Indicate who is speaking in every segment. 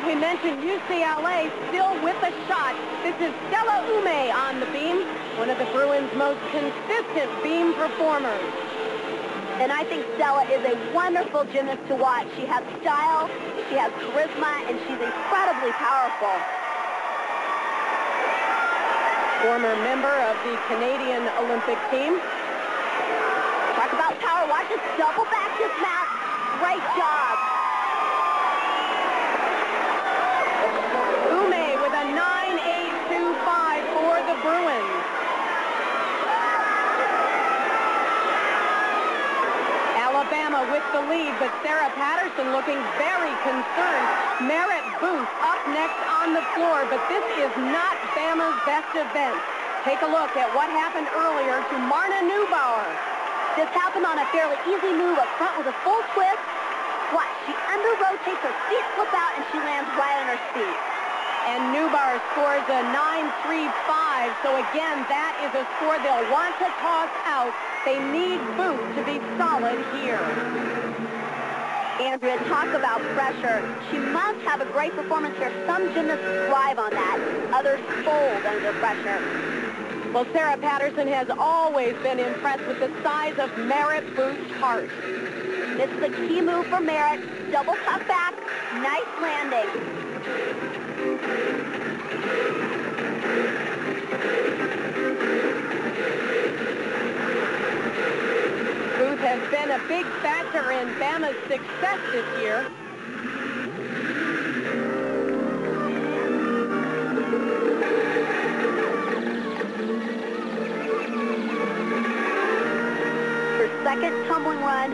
Speaker 1: we mentioned, UCLA still with a shot. This is Stella Ume on the beam, one of the Bruins' most consistent beam performers.
Speaker 2: And I think Stella is a wonderful gymnast to watch. She has style, she has charisma, and she's incredibly powerful.
Speaker 1: Former member of the Canadian Olympic team.
Speaker 2: Talk about power. Watch this double back dismount. Great job.
Speaker 1: Ume with a 9.825 for the Bruins. Alabama with the lead, but Sarah Patterson looking very concerned. Merritt Booth up next on the floor, but this is not Bama's best event. Take a look at what happened earlier to Marna Neubauer.
Speaker 2: This happened on a fairly easy move up front with a full twist. Watch, she under-rotates, her feet flip out, and she lands right on her feet.
Speaker 1: And Neubauer scores a 9.35, so again, that is a score they'll want to toss out. They need Booth to be solid here.
Speaker 2: Andrea, talk about pressure. She must have a great performance here. Some gymnasts thrive on that. Others fold under pressure.
Speaker 1: Well, Sarah Patterson has always been impressed with the size of Merritt Booth's heart.
Speaker 2: This is a key move for Merritt. Double cut back. Nice landing.
Speaker 1: Booth has been a big factor in Bama's success this year.
Speaker 2: Her second tumbling run,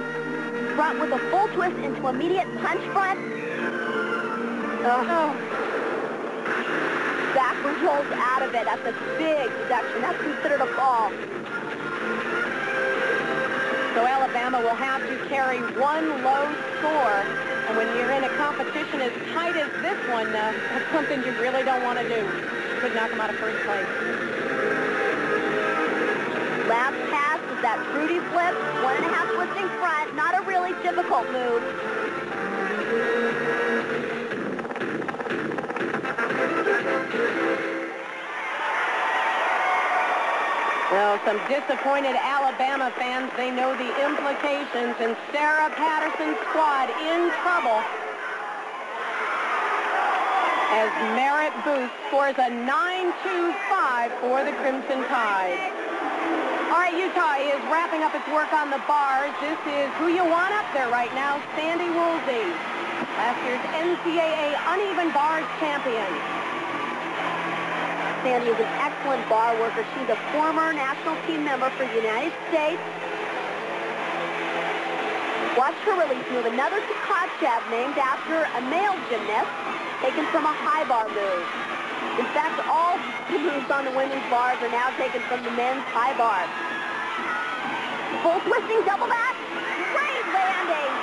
Speaker 2: front with a full twist into immediate punch front. Backwards rolls out of it. That's a big deduction. That's considered a fall.
Speaker 1: So Alabama will have to carry one low score. And when you're in a competition as tight as this one, that's something you really don't want to do. Could knock them out of first place.
Speaker 2: Last pass is that Trudy flip. 1.5 twisting front. Not a really difficult move.
Speaker 1: Well, some disappointed Alabama fans, they know the implications, and Sarah Patterson's squad in trouble as Merritt Booth scores a 9.25 for the Crimson Tide. All right, Utah is wrapping up its work on the bars. This is who you want up there right now, Sandy Woolsey, last year's NCAA uneven bars champion.
Speaker 2: Sandy is an excellent bar worker. She's a former national team member for the United States. Watch her release move. Another Tkachev named after a male gymnast, taken from a high bar move. In fact, all the moves on the women's bars are now taken from the men's high bar. Full twisting double back. Great landing.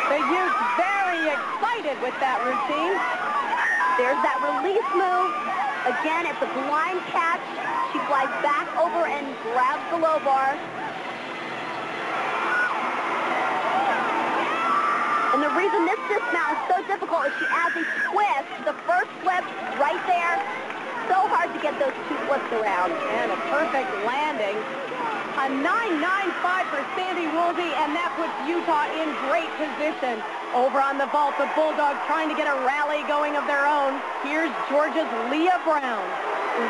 Speaker 1: The Utes very excited with that routine.
Speaker 2: There's that release move. Again, it's a blind catch. She flies back over and grabs the low bar. And the reason this dismount is so difficult is she adds a twist. The first flip right there. So hard to get those two flips around.
Speaker 1: And a perfect landing. A 9.95 for Sandy Woolsey, and that puts Utah in great position. Over on the vault, the Bulldogs trying to get a rally going of their own. Here's Georgia's Leah Brown.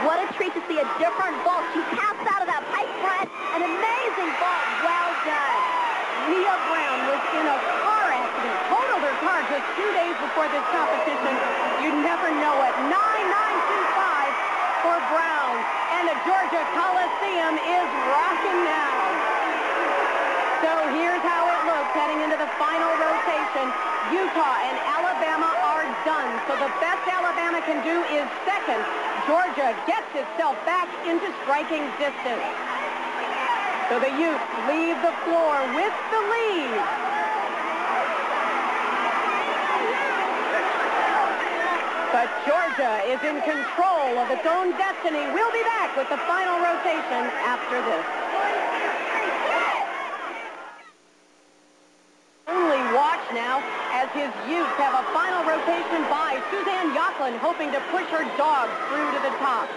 Speaker 2: What a treat to see a different vault. She taps out of that pipe front. An amazing vault. Well done.
Speaker 1: Leah Brown was in a car accident. Totaled her car just 2 days before this competition. You'd never know it. 9.925 for Brown. And the Georgia Coliseum is rocking now. So here's how it looks heading into the final rotation. Utah and Alabama are done. So the best Alabama can do is second. Georgia gets itself back into striking distance. So the Utes leave the floor with the lead. But Georgia is in control of its own destiny. We'll be back with the final rotation after this. Only watch now as his Utes have a final rotation by Suzanne Yocklin, hoping to push her dogs through to the top.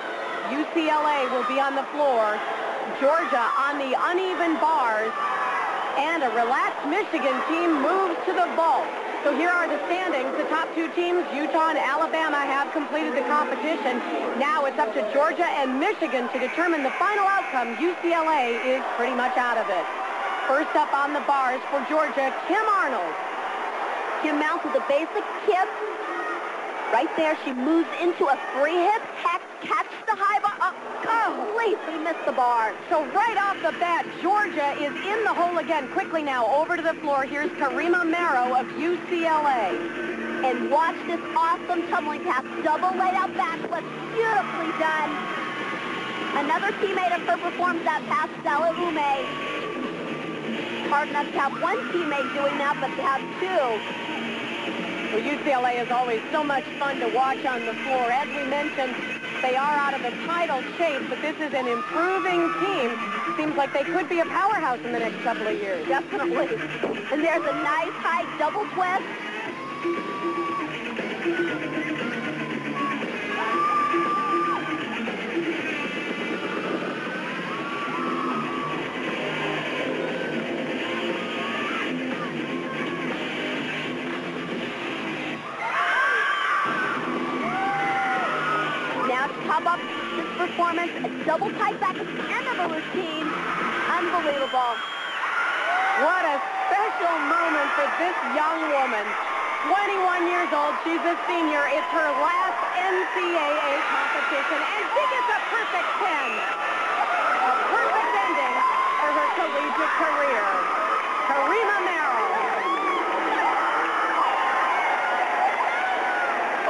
Speaker 1: UCLA will be on the floor. Georgia on the uneven bars. And a relaxed Michigan team moves to the vault. So here are the standings. The top two teams, Utah and Alabama, have completed the competition. Now it's up to Georgia and Michigan to determine the final outcome. UCLA is pretty much out of it. First up on the bars for Georgia, Kim Arnold.
Speaker 2: Kim mounts with a basic kip. Right there, she moves into a free hip, catch the high bar. Completely missed the bar.
Speaker 1: So right off the bat, Georgia is in the hole again. Quickly now, over to the floor. Here's Karima Marrow of UCLA.
Speaker 2: And watch this awesome tumbling pass. Double laid out backflip. Beautifully done. Another teammate of her performs that pass, Stella Ume. Hard enough to have one teammate doing that, but to have two.
Speaker 1: Well, UCLA is always so much fun to watch on the floor. As we mentioned, they are out of the title chase, but this is an improving team. Seems like they could be a powerhouse in the next couple of years.
Speaker 2: Definitely. And there's a nice high double twist. Top up this performance, a double tight back at the end of the routine. Unbelievable.
Speaker 1: What a special moment for this young woman. 21 years old, she's a senior. It's her last NCAA competition, and she gets a perfect 10. A perfect ending for her collegiate career. Karima Marrow.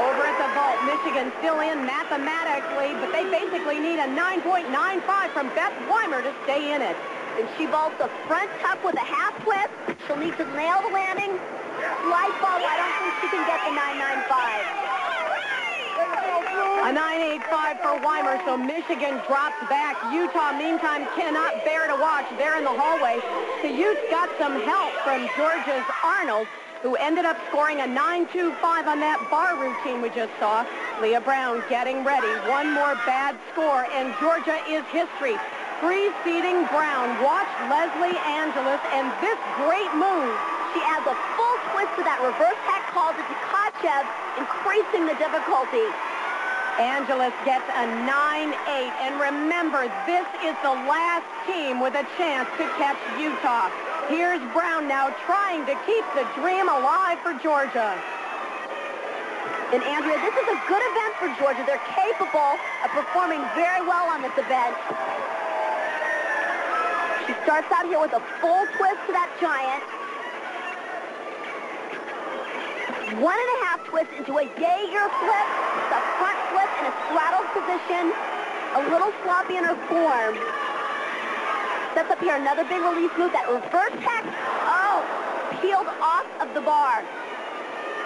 Speaker 1: Over at the vault, Michigan still in mathematically, but they basically need a 9.95 from Beth Weimer to stay in it.
Speaker 2: And she vaults a front tuck with a half twist. She'll need to nail the landing. Light bulb, I don't think she can get the 9.95.
Speaker 1: A 9.85 for Weimer, so Michigan drops back. Utah, meantime, cannot bear to watch. They're in the hallway. The Utes got some help from Georgia's Arnold, who ended up scoring a 9.25 on that bar routine we just saw. Leah Brown getting ready. One more bad score, and Georgia is history. Preceding Brown, watch Leslie Angeles, and this great move.
Speaker 2: She adds a full twist to that reverse hack call to Tkachev, increasing the difficulty.
Speaker 1: Angeles gets a 9.8, and remember, this is the last team with a chance to catch Utah. Here's Brown now trying to keep the dream alive for Georgia.
Speaker 2: And Andrea, this is a good event for Georgia. They're capable of performing very well on this event. She starts out here with a full twist to that giant. 1.5 twists into a Jaeger flip, the front flip in a straddle position, a little sloppy in her form. Sets up here another big release move, that reverse hack. Oh, peeled off of the bar.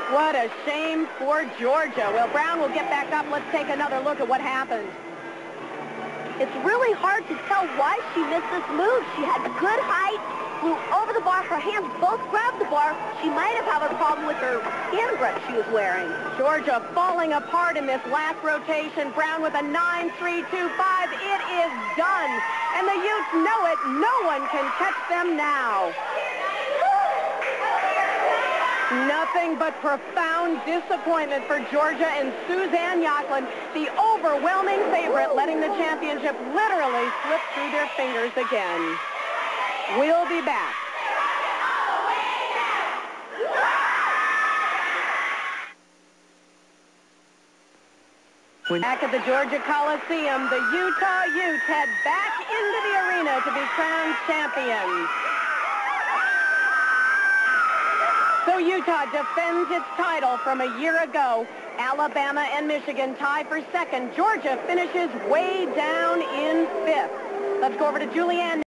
Speaker 1: What a shame for Georgia. Well, Brown will get back up. Let's take another look at what happened.
Speaker 2: It's really hard to tell why she missed this move. She had good height, flew over the bar. Her hands both grabbed the bar. She might have had a problem with her hand grip she was wearing.
Speaker 1: Georgia falling apart in this last rotation. Brown with a 9.325. It is done. And the Utes know it. No one can catch them now. Nothing but profound disappointment for Georgia and Suzanne Yocklin, the overwhelming favorite, letting the championship literally slip through their fingers again. We'll be back. Back at the Georgia Coliseum, the Utah Utes head back into the arena to be crowned champions. So Utah defends its title from a year ago. Alabama and Michigan tie for second. Georgia finishes way down in fifth. Let's go over to Julianne.